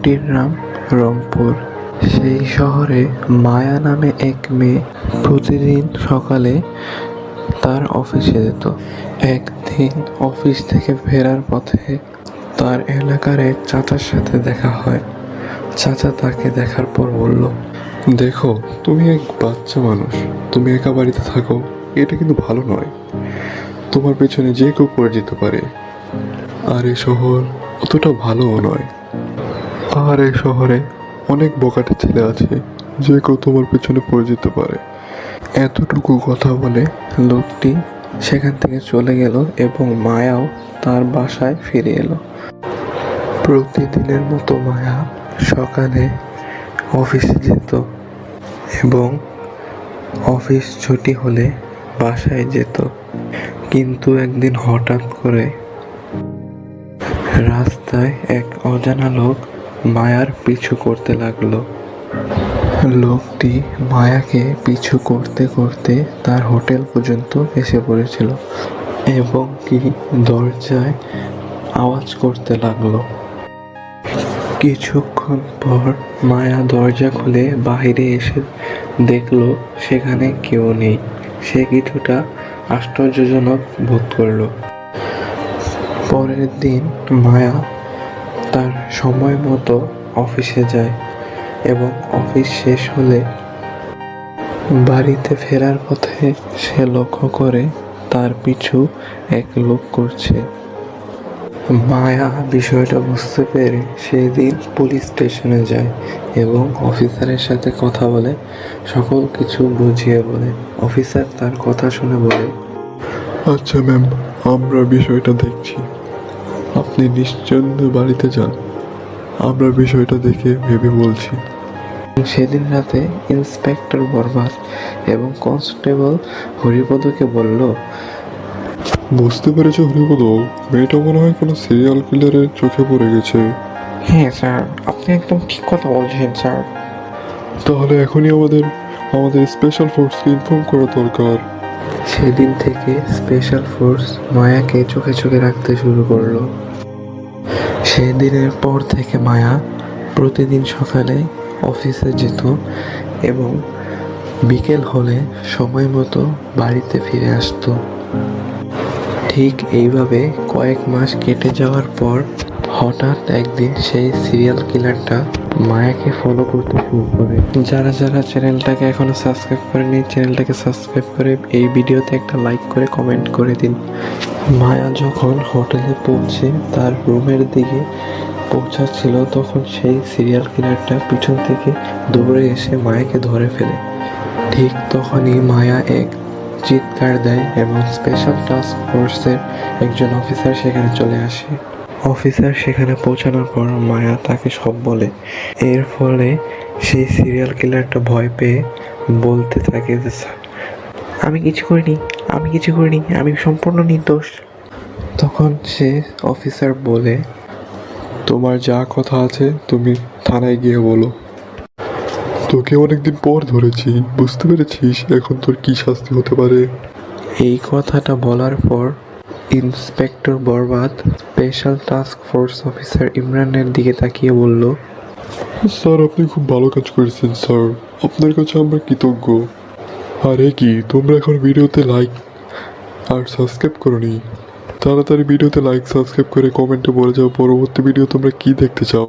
শহরটির নাম রংপুর। সেই শহরে মায়া নামে এক মেয়ে প্রতিদিন সকালে তার অফিসে যেত। একদিন অফিস থেকে ফেরার পথে তার এলাকার এক চাচার সাথে দেখা হয়। চাচা তাকে দেখার পর বলল, দেখো, তুমি এক বাচ্চা মানুষ, তুমি একা বাড়িতে থাকো, এটা কিন্তু ভালো নয়। তোমার পেছনে যে কেউ পড়ে যেতে পারে। আর এই শহর অতটা ভালোও নয়। আর এই শহরে অনেক বখাটে ছেলে আছে, যে কেউ তোমার পেছনে পড়ে যেতে পারে। এতটুকু কথা বলে লোকটি সেখান থেকে চলে গেল এবং মায়াও তার বাসায় ফিরে এলো। প্রতিদিনের মতো মায়া সকালে অফিসে যেত এবং অফিস ছুটি হলে বাসায় যেত। কিন্তু একদিন হঠাৎ করে রাস্তায় এক অজানা লোক মায়ার পিছু করতে লাগলো। লোকটি মায়াকে পিছু করতে করতে তার হোটেল পর্যন্ত এসে পড়েছিল এবং কি দরজায় আওয়াজ করতে লাগলো। কিছুক্ষণ পর মায়া দরজা খুলে বাইরে এসে দেখলো সেখানে কেউ নেই। সে কিছুটা আশ্চর্যজনক বোধ করল। পরের দিন মায়া তার সময় মতো অফিসে যায় এবং অফিস শেষ হলে বাড়িতে ফেরার পথে সে লক্ষ্য করে তার পিছু এক লোক করছে। মায়া বিষয়টা বুঝতে পেরে সেদিন পুলিশ স্টেশনে যায় এবং অফিসারের সাথে কথা বলে সকল কিছু বুঝিয়ে বলে। অফিসার তার কথা শুনে বলে, আচ্ছা ম্যাম, আমরা বিষয়টা দেখছি, আপনি নিশ্চিন্তে বাড়িতে যান, আমরা বিষয়টা দেখে ভেবে বলছি। সেদিন রাতে ইন্সপেক্টর বরবাদ এবং কনস্টেবল হরিপদকে বলল, বুঝতে পেরেছো হরিপদ, মেয়েটা মনে হয় কোনো সিরিয়াল কিলারের চোখে পড়ে গেছে। হ্যাঁ স্যার, আপনি একদম ঠিক কথা বলছেন স্যার। তাহলে এখনই আমাদের স্পেশাল ফোর্সকে ইনফর্ম করা দরকার। সেদিন থেকে স্পেশাল ফোর্স মায়াকে চোখে চোখে রাখতে শুরু করলো। সেদিনের পর থেকে মায়া প্রতিদিন সকালে অফিসে যেত এবং বিকেল হলে সময় মতো বাড়িতে ফিরে আসতো। ঠিক এইভাবে কয়েক মাস কেটে যাওয়ার পর হঠাৎ একদিন সেই সিরিয়াল কিলারটা মায়াকে ফলো করতে শুরু করে। যারা যারা চ্যানেলটাকে এখনো সাবস্ক্রাইব করেনি, চ্যানেলটাকে সাবস্ক্রাইব করে এই ভিডিওতে একটা লাইক করে কমেন্ট করে দিন। মায়া যখন হোটেলে পৌঁছে তার রুমের দিকে পৌঁছাচ্ছিল তখন সেই সিরিয়াল কিলারটা পিছন থেকে দৌড়ে এসে মায়াকে ধরে ফেলে। ঠিক তখনই মায়া এক চিৎকার দেয় এবং স্পেশাল টাস্ক ফোর্সের একজন অফিসার সেখানে চলে আসে। অফিসার সেখানে পৌঁছানোর পর মায়া তাকে সব বলে। এর ফলে সেই সিরিয়াল কিলারটা ভয় পেয়ে বলতে থাকে যে, আমি কিছু করিনি, আমি সম্পূর্ণ নির্দোষ। তখন সে অফিসার বলে, তোমার যা কথা আছে তুমি থানায় গিয়ে বলো। তোকে অনেকদিন পর ধরেছি, বুঝতে পেরেছিস এখন তোর কি শাস্তি হতে পারে। এই কথাটা বলার পর ইন্সপেক্টর বরবাদ স্পেশাল টাস্ক ফোর্স অফিসার ইমরানের দিকে তাকিয়ে বলল, স্যার, আপনি খুব ভালো কাজ করেছেন স্যার, আপনার কাছে আমরা কৃতজ্ঞ। আর কি, তোমরা এখন ভিডিওতে লাইক আর সাবস্ক্রাইব করোনি? তাড়াতাড়ি ভিডিওতে লাইক সাবস্ক্রাইব করে কমেন্টে বলে যাও পরবর্তী ভিডিও তোমরা কি দেখতে চাও।